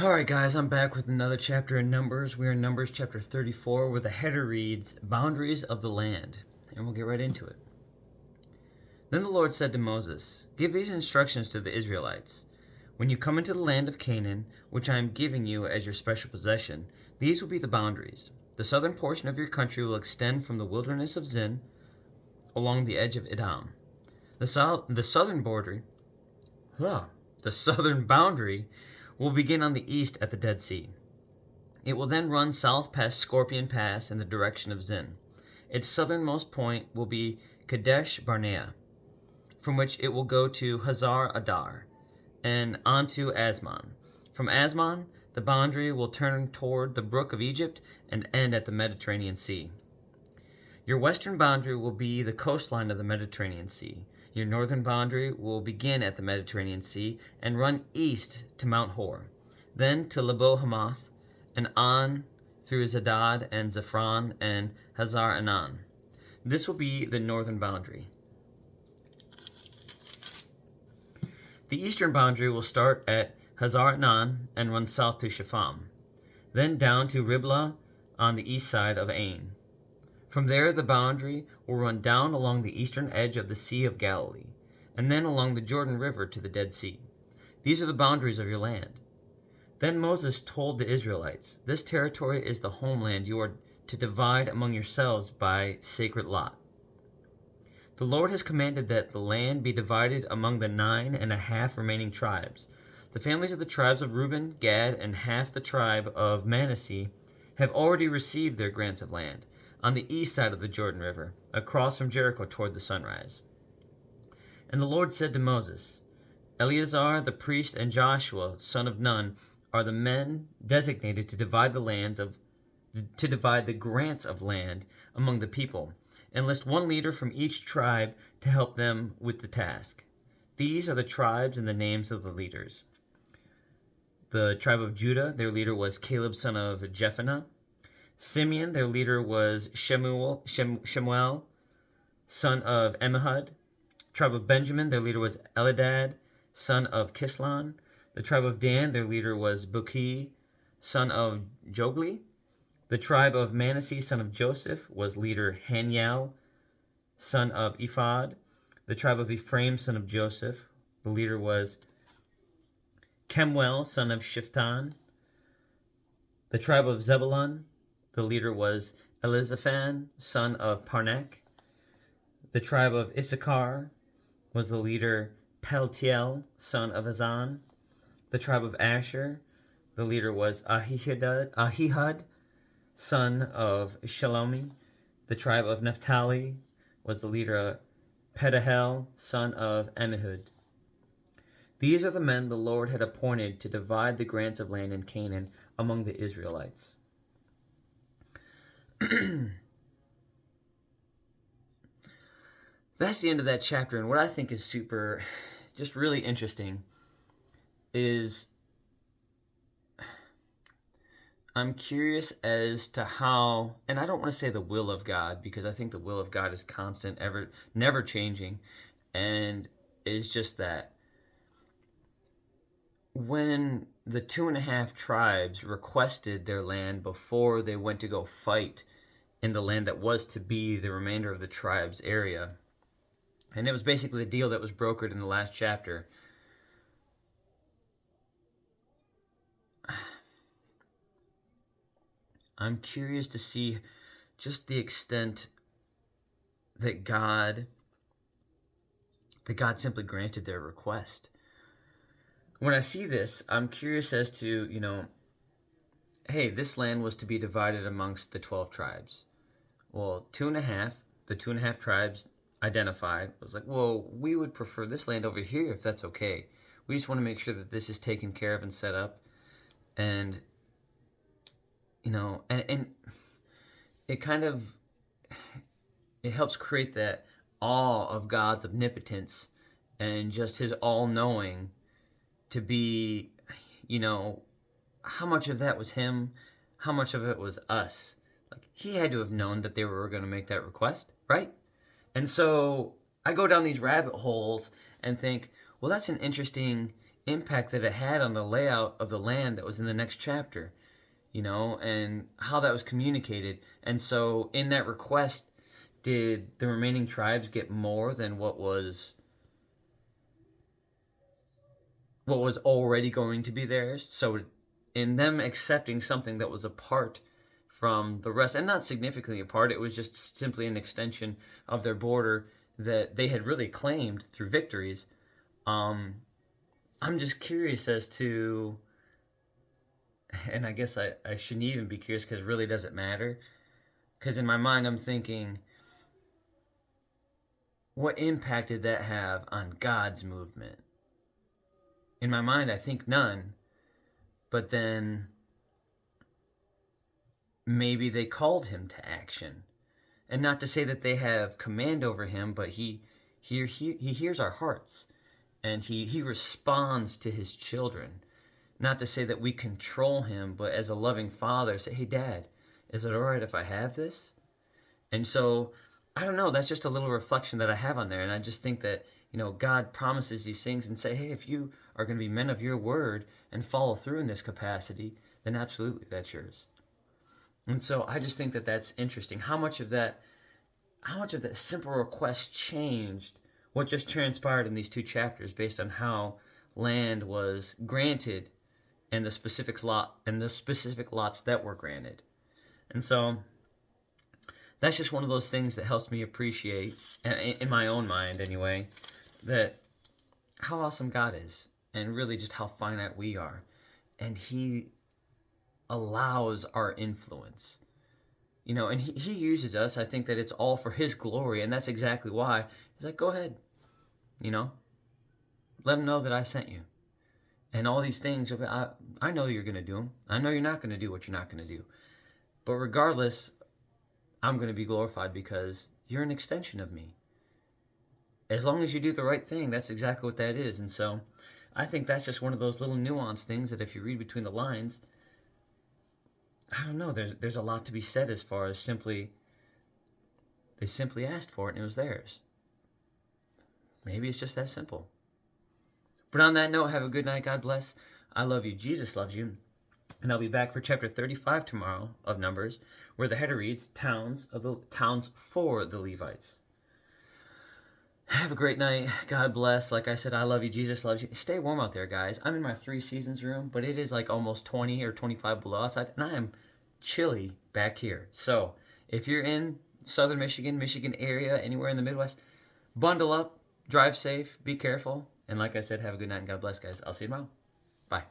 Alright, guys, I'm back with another chapter in Numbers. We are in Numbers chapter 34, where the header reads, Boundaries of the Land. And we'll get right into it. Then the Lord said to Moses, Give these instructions to the Israelites. When you come into the land of Canaan, which I am giving you as your special possession, these will be the boundaries. The southern portion of your country will extend from the wilderness of Zin along the edge of Edom. The southern border, the southern boundary will begin on the east at the Dead Sea. It will then run south past Scorpion Pass in the direction of Zin. Its southernmost point will be Kadesh Barnea, from which it will go to Hazar Adar and on to Asmon. From Asmon, the boundary will turn toward the Brook of Egypt and end at the Mediterranean Sea. Your western boundary will be the coastline of the Mediterranean Sea. Your northern boundary will begin at the Mediterranean Sea and run east to Mount Hor, then to Lebo Hamath, and on through Zadad and Zephron and Hazar Anan. This will be the northern boundary. The eastern boundary will start at Hazar Anan and run south to Shepham, then down to Riblah on the east side of Ain. From there, the boundary will run down along the eastern edge of the Sea of Galilee, and then along the Jordan River to the Dead Sea. These are the boundaries of your land. Then Moses told the Israelites, This territory is the homeland you are to divide among yourselves by sacred lot. The Lord has commanded that the land be divided among the 9.5 remaining tribes. The families of the tribes of Reuben, Gad, and half the tribe of Manasseh have already received their grants of land on the east side of the Jordan River, across from Jericho toward the sunrise. And the Lord said to Moses, Eleazar the priest and Joshua, son of Nun, are the men designated to divide the grants of land among the people, and list one leader from each tribe to help them with the task. These are the tribes and the names of the leaders. The tribe of Judah, their leader was Caleb son of Jephunneh. Simeon, their leader was Shemuel, son of Ammihud. Tribe of Benjamin, their leader was Elidad, son of Kislon. The tribe of Dan, their leader was Buki, son of Jogli. The tribe of Manasseh, son of Joseph, was leader Haniel, son of Ephod. The tribe of Ephraim, son of Joseph, the leader was Kemuel, son of Shiftan. The tribe of Zebulun, the leader was Elizaphan, son of Parnak. The tribe of Issachar was the leader Peltiel, son of Azan. The tribe of Asher, the leader was Ahihud, son of Shalomi. The tribe of Naphtali was the leader Pedahel, son of Ammihud. These are the men the Lord had appointed to divide the grants of land in Canaan among the Israelites. That's the end of that chapter, and what I think is just really interesting is I'm curious as to how, and I don't want to say the will of God, because I think the will of God is constant, never changing, and is just that when the 2.5 tribes requested their land before they went to go fight in the land that was to be the remainder of the tribe's area, and it was basically the deal that was brokered in the last chapter. I'm curious to see just the extent that God simply granted their request. When I see this, I'm curious as to, hey, this land was to be divided amongst the 12 tribes. Well, the 2.5 tribes identified was like, well, we would prefer this land over here if that's okay. We just want to make sure that this is taken care of and set up. And, and it kind of, it helps create that awe of God's omnipotence and just his all-knowing to be, how much of that was him, how much of it was us. Like, he had to have known that they were going to make that request, right? And so I go down these rabbit holes and think, well, that's an interesting impact that it had on the layout of the land that was in the next chapter, and how that was communicated. And so in that request, did the remaining tribes get more than what was already going to be theirs? So in them accepting something that was apart from the rest, and not significantly apart, it was just simply an extension of their border that they had really claimed through victories. I'm just curious as to, and I guess I shouldn't even be curious because it really doesn't matter. Because in my mind, I'm thinking, what impact did that have on God's movement? In my mind, I think none. But then maybe they called him to action. And not to say that they have command over him, but he hears our hearts. And he responds to his children. Not to say that we control him, but as a loving father, say, hey, Dad, is it all right if I have this? And so, I don't know, that's just a little reflection that I have on there. And I just think that, God promises these things and say, hey, if you are going to be men of your word and follow through in this capacity, then absolutely that's yours. And so I just think that that's interesting. How much of that simple request changed what just transpired in these 2 chapters based on how land was granted and the specific lots that were granted. And so that's just one of those things that helps me appreciate, in my own mind anyway, that how awesome God is, and really just how finite we are. And he allows our influence. And he uses us. I think that it's all for his glory, and that's exactly why. He's like, go ahead, let him know that I sent you. And all these things, I know you're going to do them. I know you're not going to do what you're not going to do. But regardless, I'm going to be glorified because you're an extension of me. As long as you do the right thing, that's exactly what that is. And so I think that's just one of those little nuanced things that if you read between the lines, I don't know, there's a lot to be said as far as they simply asked for it and it was theirs. Maybe it's just that simple. But on that note, have a good night. God bless. I love you. Jesus loves you. And I'll be back for chapter 35 tomorrow of Numbers, where the header reads, towns for the Levites. Have a great night. God bless. Like I said, I love you. Jesus loves you. Stay warm out there, guys. I'm in my 3 seasons room, but it is like almost 20 or 25 below outside, and I am chilly back here. So if you're in southern Michigan area, anywhere in the Midwest, bundle up, drive safe, be careful. And like I said, have a good night and God bless, guys. I'll see you tomorrow. Bye.